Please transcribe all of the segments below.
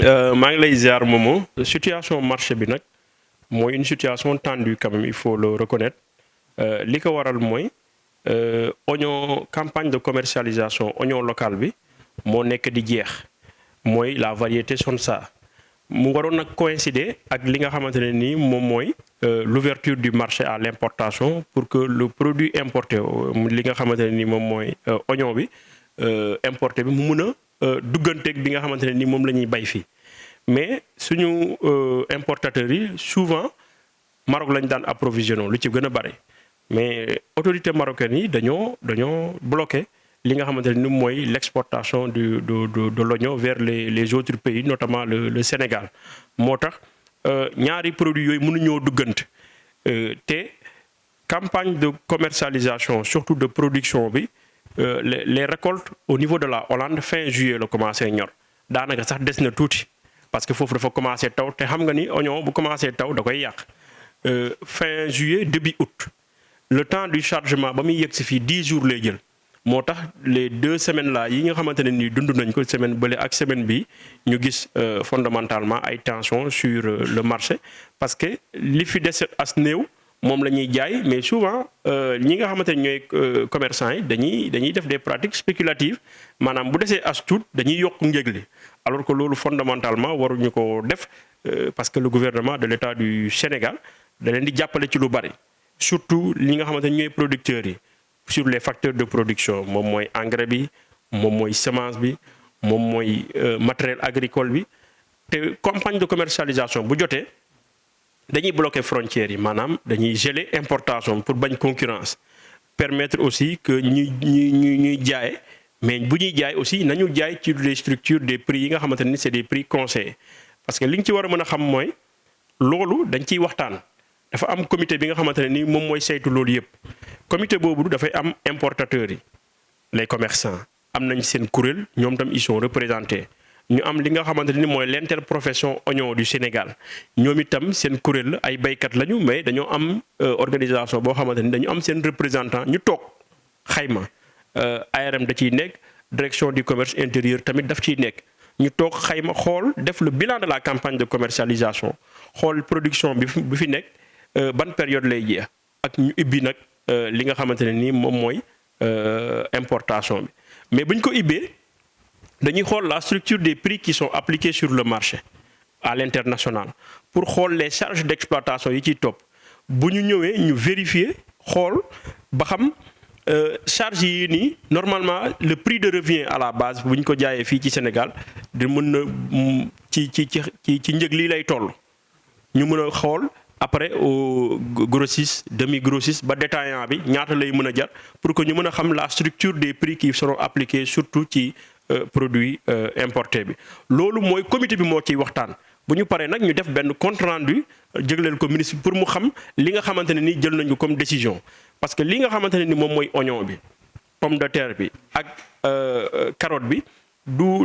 maa ngi lay ziar Momo situation marché bi nag mooy une situation tendue quand même il faut le reconnaître li ko waral mooy oignon campagne de commercialisation oignon local bi moo nekk di jeex mooy la variété Sonsa mu waroon nag coïncider ak li nga xamante ne nii moom mooy l'ouverture du marché à l'importation pour que le produit importé li nga xamante ne nii moom mooy oignon bi importé bi mu mun a dugganteeg bi nga xamante ne ni moom la ñuy bay fii mais suñu importateurs yi souvent Maroc lañ daan approvisionné lu ci gën a bare mais autorités marocaines yi dañoo bloqué li nga xamante ne ni mooy l'exportation de l'oignon vers les autres pays notamment le Sénégal moo tax ñaari produits yooyu mënuñoo duggante te campagne de commercialisation surtout de production bi les récoltes au niveau de la Hollande fin juillet la commencé ñor daanaka sax des na tuuti parce que foofu dafa commencé taw te xam nga ni oignon bu commencé taw da koy yàq fin juillet début août le temps du chargement ba muy yegg si fii 10 jours lay jël moo tax les 2 semaines là yi nga xamante ne nii dund nañ ko semaine bële ak semaine bi ñu gis fondamentalement ay tensions sur le marché parce que li fi des as néew moom la ñuy jaay mais souvent ñi nga xamante ne ñooy commerçants yi dañuy def des pratiques spéculatives maanaam bu desee as tuut dañuy yokk njëg li alors que loolu fondamentalement waruñu ko def parce que le gouvernement de l'État du Sénégal da leen di jàppale ci lu bari surtout li nga xamante ne ñooy producteurs yi sur les facteurs de production moom mooy engrais bi moom mooy semence bi moom mooy matériel agricole bi te campagne de commercialisation bu jotee dañuy bloquer frontières yi maanaam dañuy geler importation pour bañ concurrence permettre aussi que ñuy jaay mais bu ñuy jaay aussi nañu jaay ci les structures des prix yi nga xamante ni c'est des prix conseillés parce que li nga ci war a mën a xam mooy loolu dañ ciy waxtaan dafa am comité bi nga xamante ne ni moom mooy saytu loolu yëpp comité boobu dafay am importateurs yi les commerçants am nañ seen kuréel ñoom tam ils sont représentés ñu am li nga xamante ni mooy l'interprofession oignon du Sénégal ñoom itam seen kuréel la ay baykat lañu mais dañoo am organisation boo xamante ni dañu am seen représentant ñu toog xayma ARM da ciy nekk direction du commerce intérieur tamit daf ciy nekk ñu toog xayma xool def le bilan de la campagne de commercialisation xool production bi fi nekk ban période lay jeex ak ñu ibbi nag li nga xamante ne ni moom mooy importation bi mais bu ñu ko ibbee dañuy xool la structure des prix qui sont appliqués sur le marché à l'international pour xool les charges d'exploitation yi ciy topp bu ñu ñëwee ñu vérifier xool ba xam charges yi nii normalement le prix de revient à la base bu ñu ko jaayee fii ci Sénégal di mën na ci njëg lii lay toll ñu mën a xool après au grossiste demi grossiste ba détaillant bi ñaata lay mën a jar pour que ñu mën a xam la structure des prix qui seront appliqués surtout ci produit importé bi loolu mooy comité bi moo ciy waxtaan bu ñu paree nag ñu def benn compte rendu jégleel ko ministre pour mu xam li nga xamante ne ni jël nañu comme décision parce que li nga xamante ne ni moom mooy oignon bi pomme de terre bi ak carotte bi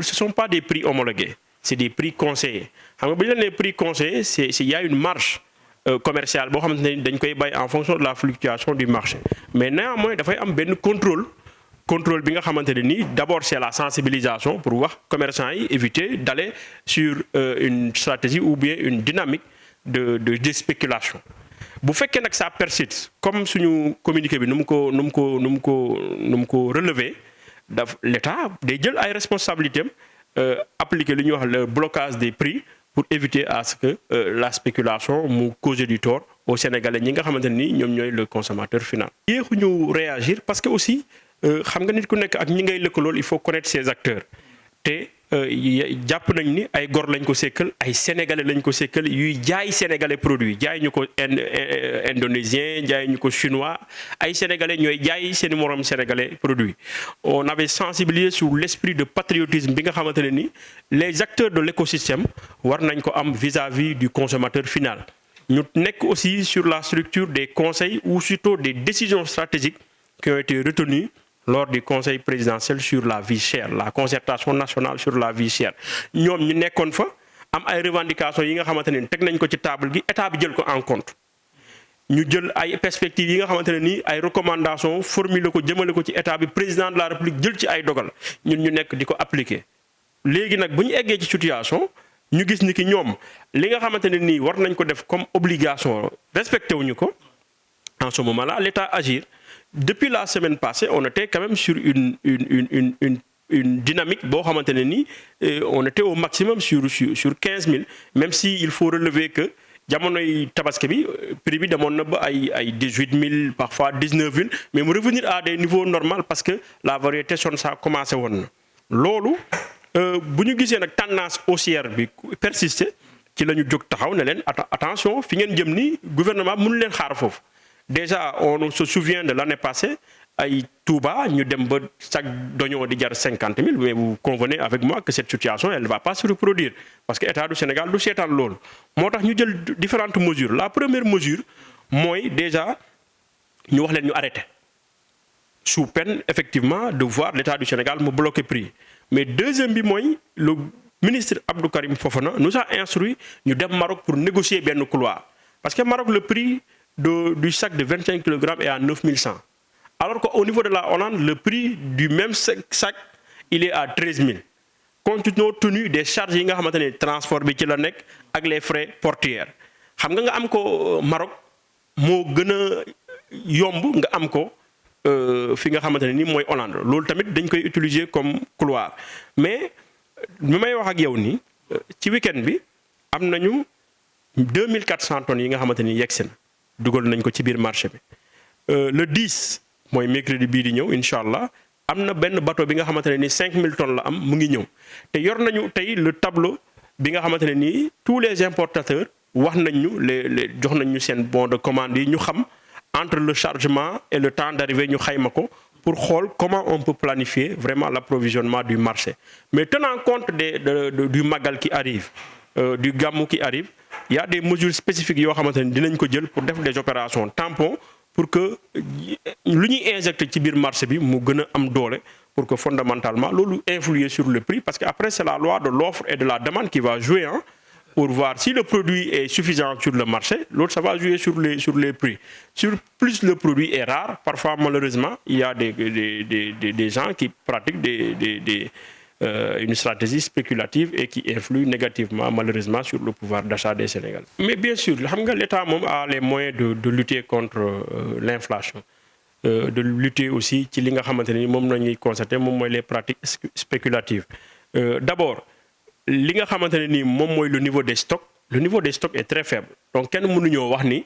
ce sont pas des prix homologués c'est des prix conseillés xam nga bu ñu la nee prix conseillé il y a une marge commerciale boo xamante ne dañ koy bay en fonction de la fluctuation du marché mais néanmoins dafay am benn contrôle bi nga xamante ne nii d'abord c'est la sensibilisation pour wax commerçants yi éviter d'aller sur une stratégie ou bien une dynamique de spéculation bu fekkee nag ça persiste comme suñu communiqué bi nu mu ko relever l'État day jël ay responsabilités am appliquer li ñuy wax le blocage des prix pour éviter à ce que la spéculation mu cause du tort aux Sénégalais ñi nga xamante ne ni ñoom ñooy le consommateur final. yéexuñu réagir parce que aussi xam nga nit ku nekk ak ñi ngay lëkkalool il faut connaître ses acteurs te jàpp nañ ni ay gor lañ ko sekkal ay sénégalais lañ ko sekkal yuy jaay sénégalais produit jaay ñu ko indonésien jaay ñu ko chinois ay sénégalais ñooy jaay seen morom sénégalais produit on avait sensibilisé sur l'esprit de patriotisme bi nga xamante ne ni les acteurs de l'écosystème war nañ ko am vis-à-vis du consommateur final ñu nekk aussi sur la structure des conseils ou surtout des décisions stratégiques qui ont été retenues lors du conseil présidentiel sur la vie chère la concertation nationale sur la vie chère ñoom ñu nekkoon fa am ay revendications yi nga xamante ne teg nañ ko ci table gi état bi jël ko en compte ñu jël ay perspectives yi nga xamante ne nii ay recommandations formuler ko jëmale ko ci état bi président de la république jël ci ay dogal ñun ñu nekk di ko appliquer léegi nag bu ñu eggee ci situation ñu gis ni ki ñoom li nga xamante ne nii war nañ ko def comme obligation respecté wuñu ko. En ce moment-là, l'État agir. Depuis la semaine passée, on était quand même sur une dynamique. Bon, on était au maximum sur 15 000, même s'il faut relever que jamonoy tabaski bi prix bi demoon na ba ay 18 000 parfois 19 000 mais mu revenir à des niveaux normaux parce que la variété sonne ça commencé woon na. loolu bu ñu gisee nag tendance haussière bi persister ci la ñu jóg taxaw ne leen attention fi ngeen jëm ni gouvernement mënu leen xaar foofu. Déjà, on se souvient de l'année passée, à Touba, nous avons chaque d'oignon de 50 000, mais vous convenez avec moi que cette situation, elle ne va pas se reproduire. Parce que l'État du Sénégal, nous sommes l'eau. Nous avons différentes mesures. La première mesure, moi, déjà, nous allons arrêter. Sous peine, effectivement, de voir l'État du Sénégal me bloquer le prix. Mais deuxième, moi, le ministre Abdou Karim Fofana nous a instruit, nous allons au Maroc pour négocier bien nos couloirs. Parce que Maroc, le prix du sac de 25 kg est à 9100. Alors qu'au niveau de la Hollande, le prix du même sac, il est à 13 000. Compte tenu des charges qui sont transformées avec les frais portuaires. Vous savez que au Maroc, c'est yomb nga am ko fi nga xamanteni ni moy Hollande lolou tamit dañ koy utiliser comme couloir mais bi may wax ak yow ni ci week-end bi am nañu 2400 tonnes yi nga xamanteni yegsi na dugal nañ ko ci biir marché bi le 10 mooy mercredi bii di ñëw incha allah am na benn bateau bi nga xamante ne ni 5000 tonnes la am mu ngi ñëw te yor nañu tey le tableau bi nga xamante ne nii tous les importateurs wax nañ ñu les jox nañ ñu seen bon de commande yi ñu xam entre le chargement et le temps d'arrivée ñu xayma ko pour xool comment on peut planifier vraiment l'approvisionnement du marché mais tenant compte du magal qui arrive du gamou qui arrive il y a des mesures spécifiques yoo xamante ne dinañ ko jël pour def des opérations tampons pour que lu ñuy injecté ci biir marché bi mu gën a am doole pour que fondamentalement loolu influer sur le prix parce que après c'est la loi de l'offre et de la demande qui va jouer hein, pour voir si le produit est suffisant sur le marché, l'autre ça va jouer sur les prix. Sur plus le produit est rare, parfois malheureusement il y a des gens qui pratiquent une stratégie spéculative et qui influe négativement malheureusement sur le pouvoir d'achat des Sénégalais. Mais bien sûr, l'État a les moyens de lutter contre l'inflation, de lutter aussi ci li nga xamanteni mom lañuy constater mom moy les pratiques spéculatives. D'abord, li nga xamanteni ni mom moy le niveau des stocks est très faible. Donc kenn mënu ñoo wax ni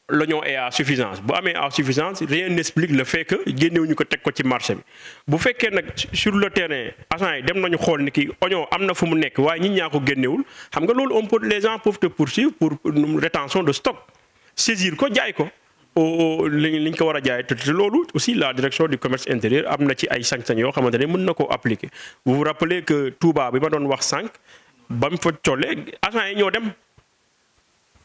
l'oignon est à suffisance. Bu amé à suffisance, rien n'explique le fait que génnewuñu ko tek ko ci marché bi. Bu féké nak sur le terrain, agent yi dem nañu xol ni ki oignon amna fu mu nek waye ñi ñaa ko génnewul. Xam nga lolu les gens peuvent te poursuivre pour rétention de stock. Saisir ko jaay ko. Liñ ko wara jaay te lolu aussi la direction du commerce intérieur amna ci ay sanctions yo xamantene mën nako appliquer. Vous vous rappelez que Touba bi ma doon wax sank bam fa tolé agent yi ñoo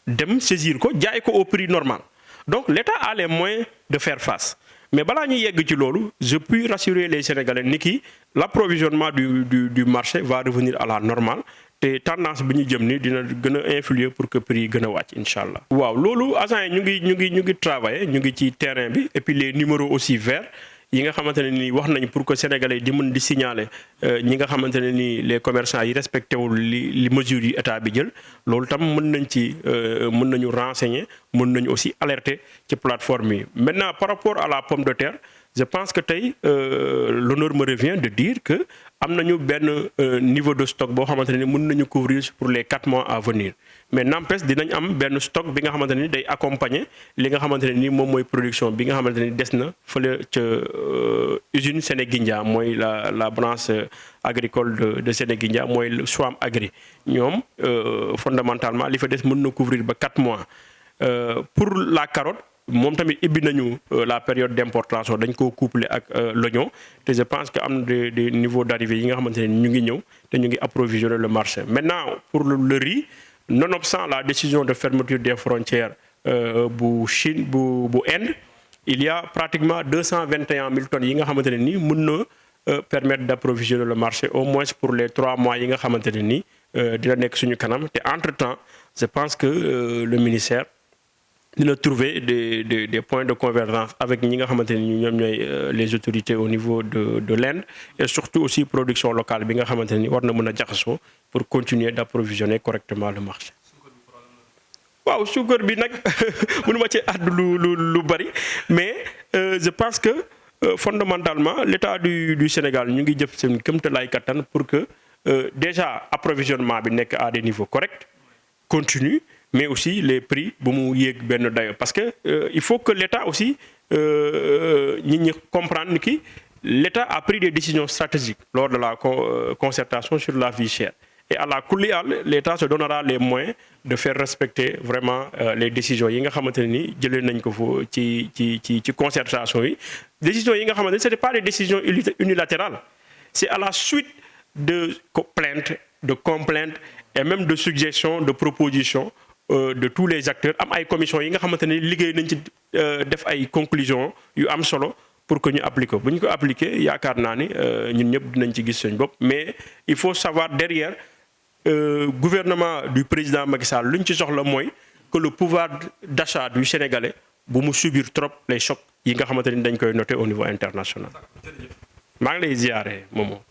dem saisir ko jaay ko au prix normal. Donc l'État a les moyens de faire face. Mais bala ñu yegg ci lolu, je puis rassurer les Sénégalais niki l'approvisionnement du marché va revenir à la normale. Et tendance bi ñu jëm ni dina gëna influer pour que prix gëna wacc inshallah. Waaw lolu agent ñu ngi travailler, ñu ngi ci terrain bi et puis les numéros aussi verts yi nga xamantene ni wax nañ pour que sénégalais di mën di signaler ñi nga xamantene ni les commerçants yi respecté wul li mesures yi état bi jël lolu tam mën nañ ci mën nañu renseigner mën nañ aussi alerter ci plateforme yi. Maintenant par rapport à la pomme de terre, je pense que l'honneur me revient de dire que am nañu benn niveau de stock boo xamante ne mën nañu couvrir pour les 4 mois à venir mais n'empêche dinañ am benn stock bi nga xamante ne day accompagner li nga xamante ne ni moom mooy production bi nga xamante ne des na fële ca usine Sénégindia mooy la branche agricole de Sénégindia mooy le Soham Agri ñoom fondamentalement li fa des mën na couvrir ba 4 mois pour la carotte. Mom tamit ibbi nañu la période d'importation dañ ko coupler ak l'oignon te je pense que am des niveaux d'arrivée yi nga xamanteni ñu ngi ñëw te ñu ngi approvisionner le marché. Maintenant pour le riz, nonobstant la décision de fermeture des frontières bu Chine bu Inde, il y a pratiquement 221 000 tonnes yi nga xamanteni ni mën na permettre d'approvisionner le marché au moins pour les 3 mois yi nga xamanteni ni dina nek suñu kanam te entre-temps je pense que le ministère dina trouver des points de convergence avec ñi nga xamante ni ñoom ñooy les autorités au niveau de l'Inde et surtout aussi production locale bi nga xamante ni war na mën a jaxasoo pour continuer d'approvisionner correctement le marché. waaw suukar bi nag mënuma ci àddu lu bari mais je pense que fondamentalement l'État du Sénégal ñu ngi jëf seen kéemtalaay kattan pour que déjà approvisionnement bi nekk à des niveaux corrects continue mais aussi les prix bu mu yéeg benn dayo parce que il faut que l'État aussi nit ñi comprendre que l'État a pris des décisions stratégiques lors de la concertation sur la vie chère et à la kulli al l'État se donnera les moyens de faire respecter vraiment les décisions yi nga xamante ne ni jëlee nañ ko fo ci concertation yi décisions yi nga xamante ne c'était pas des décisions unilatérales c'est à la suite de plaintes de complaintes et même de suggestions de propositions de tous les acteurs am ay commissions yi nga xamante ne liggéey nañ ci def ay conclusions yu am solo pour que ñu appliquer bu ñu ko appliquer yaakaar naa ni ñun ñëpp dinañ ci gis seen bopp mais il faut savoir derrière gouvernement du président Macky Sall lu ñu ci soxla mooy que le pouvoir d'achat du Sénégalais bu mu subir trop les chocs yi nga xamante ni dañ koy noter au niveau international. maa ngi lay ziyaare Momo.